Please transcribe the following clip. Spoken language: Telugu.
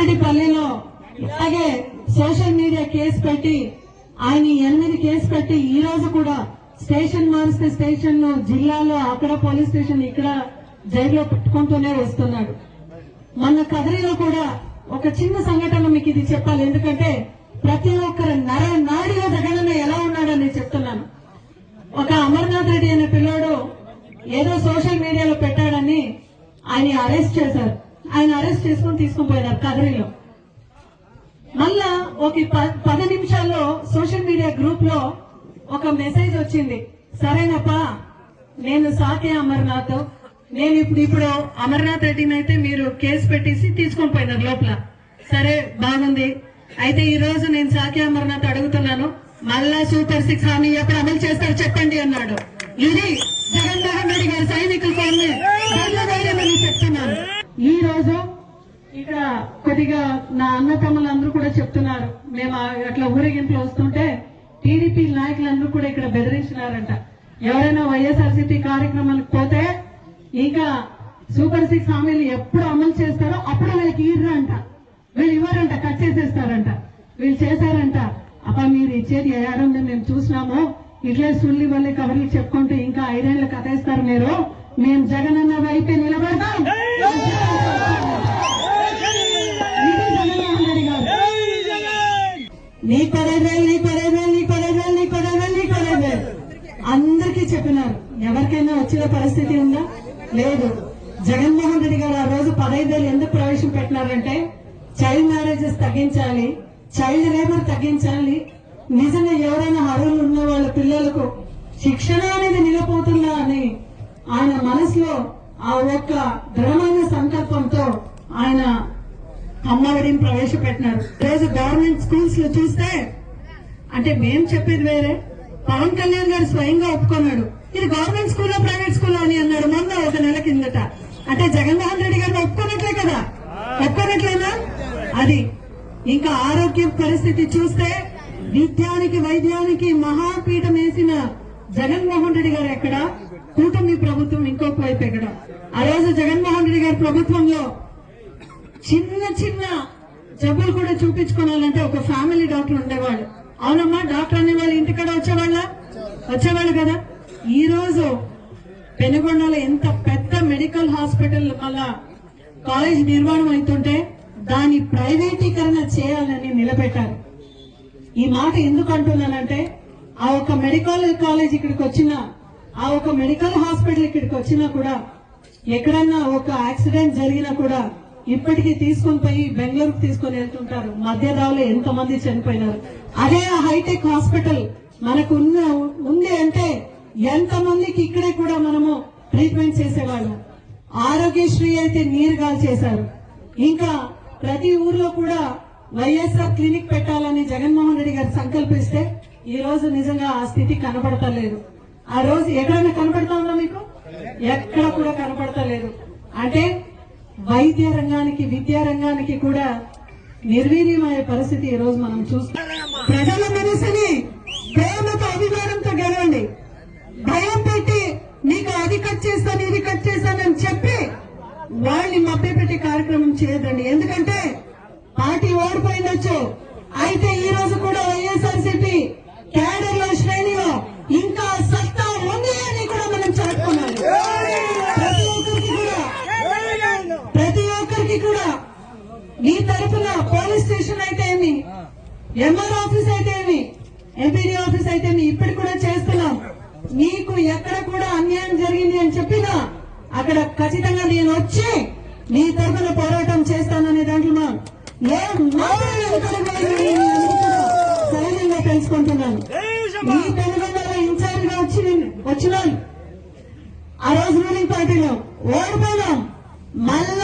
మామిడిపల్లిలో ఇలాగే సోషల్ మీడియా కేసు పెట్టి ఆయన 8 కేసు పెట్టి ఈ రోజు కూడా స్టేషన్ మారిస్తే స్టేషన్ జిల్లాలో అక్కడ పోలీస్ స్టేషన్ ఇక్కడ జైల్లో పెట్టుకుంటూనే వస్తున్నాడు. మన కదిరిలో కూడా ఒక చిన్న సంఘటన మీకు ఇది చెప్పాలి, ఎందుకంటే ప్రతి ఒక్కరు నాడిలో జగనన్న ఎలా ఉన్నాడని చెప్తున్నాను. ఒక అమర్నాథ్ రెడ్డి అనే పిల్లోడు ఏదో సోషల్ మీడియాలో పెట్టాడని ఆయన అరెస్ట్ చేశారు. ఆయన అరెస్ట్ చేసుకుని తీసుకుని పోయినారు కదిరిలో. మళ్ళా ఒక 10 నిమిషాల్లో సోషల్ మీడియా గ్రూప్ లో ఒక మెసేజ్ వచ్చింది, సరేనప్పా నేను సాకే అమర్నాథ్, నేను ఇప్పుడు అమర్నాథ్ రెడ్డిని అయితే మీరు కేసు పెట్టేసి తీసుకొని పోయినారు లోపల. సరే బాగుంది, అయితే ఈ రోజు నేను సాకే అమర్నాథ్ అడుగుతున్నాను, మళ్ళా సూపర్ 6 హామీ ఎప్పుడు అమలు చేస్తారు చెప్పండి అన్నాడు. ఇది జగన్మోహన్ రెడ్డి గారి సైనికుల కోణమే ధైర్యమని చెప్తున్నాను. ఈ రోజు ఇక్కడ కొద్దిగా నా అన్న తమ్ములందరూ కూడా చెప్తున్నారు, మేము అట్లా ఊరేగింపులు వస్తుంటే టీడీపీ నాయకులందరూ కూడా ఇక్కడ బెదిరించినారంట. ఎవరైనా వైఎస్ఆర్సీపీ కార్యక్రమానికి పోతే ఇంకా సూపర్ 6 హామీలు ఎప్పుడు అమలు చేస్తారో అప్పుడు వీళ్ళకి ఇర్రంట, వీళ్ళు ఇవ్వరంట, కట్ చేసేస్తారంట. వీళ్ళు చేశారంట. అప్ప మీరు ఇచ్చేది ఏడాది మేము చూసినాము, ఇట్లే సుల్లి వల్లి కబుర్లు చెప్పుకుంటూ ఇంకా 5 ఏళ్లు కథేస్తారు మీరు, మేము జగనన్న వైపే నిలబడతాం. నీ 15,000 అందరికీ చెప్పినారు. ఎవరికైనా వచ్చిన పరిస్థితి ఉందా? లేదు. జగన్మోహన్ రెడ్డి గారు ఆ రోజు 15,000 ఎందుకు ప్రవేశపెట్టినారంటే చైల్డ్ మ్యారేజెస్ తగ్గించాలి, చైల్డ్ లేబర్ తగ్గించాలి, నిజంగా ఎవరైనా అర్హులు ఉన్న వాళ్ళ పిల్లలకు శిక్షణ అనేది నిలబోతుందా అని ఆయన మనసులో ఆ ఒక్క దృఢమైన సంకల్పంతో ఆయన అమ్మఒడిని ప్రవేశపెట్టినారు. రోజు గవర్నమెంట్ స్కూల్స్ లో చూస్తే అంటే మేం చెప్పేది వేరే, పవన్ కళ్యాణ్ గారు స్వయంగా ఒప్పుకున్నాడు ఇది గవర్నమెంట్ స్కూల్లో ప్రైవేట్ స్కూల్లో అని అన్నాడు మొన్న 1 నెల కిందట. అంటే జగన్మోహన్ రెడ్డి గారిని ఒప్పుకున్నట్లే కదా, ఒప్పుకున్నట్లేనా? అది ఇంకా ఆరోగ్య పరిస్థితి చూస్తే విద్యానికి వైద్యానికి మహాపీఠం వేసిన జగన్మోహన్ రెడ్డి గారు ఎక్కడ, కూటమి ప్రభుత్వం ఇంకొక వైపు ఎక్కడ. ఆ రోజు జగన్మోహన్ రెడ్డి గారి ప్రభుత్వంలో చిన్న జబ్బులు కూడా చూపించుకోవాలంటే ఒక ఫ్యామిలీ డాక్టర్ ఉండేవాళ్ళు. అవునమ్మా, డాక్టర్ అనేవాళ్ళు ఇంటికాడ వచ్చేవాళ్ళు కదా. ఈ రోజు పెనుగొండలో ఎంత పెద్ద మెడికల్ హాస్పిటల్ మళ్ళా కాలేజ్ నిర్మాణం అవుతుంటే దాని ప్రైవేటీకరణ చేయాలని నిలబెట్టారు. ఈ మాట ఎందుకు అంటున్నానంటే ఆ ఒక మెడికల్ కాలేజ్ ఇక్కడికి వచ్చినా, ఆ ఒక మెడికల్ హాస్పిటల్ ఇక్కడికి వచ్చినా కూడా ఎక్కడన్నా ఒక యాక్సిడెంట్ జరిగినా కూడా ఇప్పటికీ తీసుకుని పోయి బెంగళూరుకు తీసుకుని వెళ్తుంటారు. మధ్యదావులో ఎంతమంది చనిపోయినారు. అదే హైటెక్ హాస్పిటల్ మనకు ఉంది అంటే ఎంతమందికి ఇక్కడే కూడా మనము ట్రీట్మెంట్ చేసేవాళ్ళం. ఆరోగ్యశ్రీ అయితే నీరుగాలు చేశారు. ఇంకా ప్రతి ఊర్లో కూడా వైఎస్ఆర్ క్లినిక్ పెట్టాలని జగన్మోహన్ రెడ్డి గారు సంకల్పిస్తే ఈ రోజు నిజంగా ఆ స్థితి కనబడతలేదు. ఆ రోజు ఎక్కడైనా కనబడతా ఉందా మీకు? ఎక్కడ కూడా కనబడతలేదు. అంటే వైద్య రంగానికి విద్యా రంగానికి కూడా నిర్వీర్యమయ్యే పరిస్థితి ఈ రోజు మనం చూస్తాం. ప్రజల మనసుని ప్రేమతో అభిమానంతో గెలవండి. భయం పెట్టి నీకు అది కట్ చేస్తాను ఇది కట్ చేస్తానని చెప్పి వాళ్ళని మభ్యపెట్టే కార్యక్రమం చేయదండి. ఎందుకంటే పార్టీ ఓడిపోయిండొచ్చు, అయితే ఈ రోజు కూడా వైఎస్ఆర్సీపీ క్యాడర్ లో శ్రేణిలో ఇంకా సత్తా ఉంది అని కూడా మనం చెప్పుకున్నాం. ప్రతి ఒక్కరికి కూడా నీ తరఫున పోలీస్ స్టేషన్ అయితే ఏమి, ఎంఆర్ ఆఫీస్ అయితే ఏమి, ఎంపీడీ ఆఫీస్ అయితే ఏమి ఇప్పటికి కూడా చేస్తున్నాం. నీకు ఎక్కడ కూడా అన్యాయం జరిగింది అని చెప్పినా అక్కడ ఖచ్చితంగా నేను వచ్చి నీ తరఫున పోరాటం చేస్తాననే దాంట్లో సహజంగా తెలుసుకుంటున్నాను. నీ పెనుగొండలో ఇన్ఛార్జ్ గా వచ్చినాను. ఆ రోజు రూలింగ్ పార్టీలో ఓడిపోయినాం. మళ్ళా